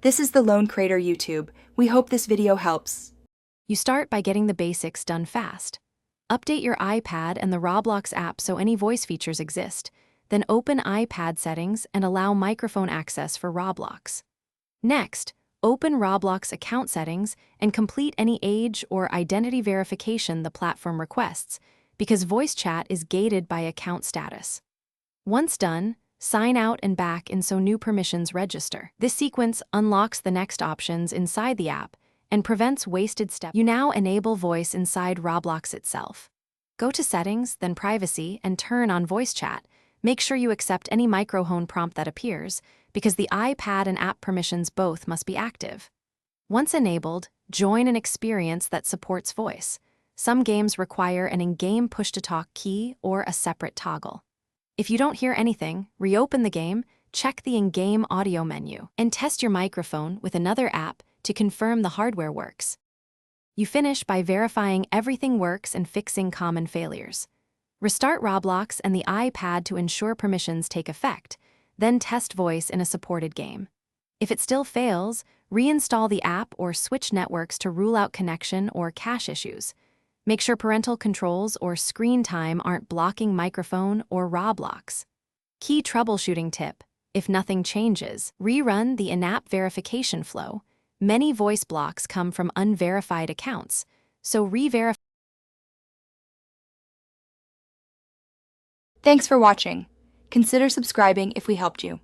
This is the Lone Creator YouTube. We hope this video helps. You start by getting the basics done fast. Update your iPad and the Roblox app so any voice features exist. Then open iPad settings and allow microphone access for Roblox. Next, open Roblox account settings and complete any age or identity verification the platform requests, because voice chat is gated by account status. Once done, sign out and back in so new permissions register. This sequence unlocks the next options inside the app and prevents wasted steps. You now enable voice inside Roblox itself. Go to Settings, then Privacy, and turn on Voice Chat. Make sure you accept any microphone prompt that appears, because the iPad and app permissions both must be active. Once enabled, join an experience that supports voice. Some games require an in-game push-to-talk key or a separate toggle. If you don't hear anything, reopen the game, check the in-game audio menu, and test your microphone with another app to confirm the hardware works. You finish by verifying everything works and fixing common failures. Restart Roblox and the iPad to ensure permissions take effect, then test voice in a supported game. If it still fails, reinstall the app or switch networks to rule out connection or cache issues. Make sure parental controls or screen time aren't blocking microphone or Roblox. Key troubleshooting tip: if nothing changes, rerun the in-app verification flow. Many voice blocks come from unverified accounts, so re-verify. Thanks for watching. Consider subscribing if we helped you.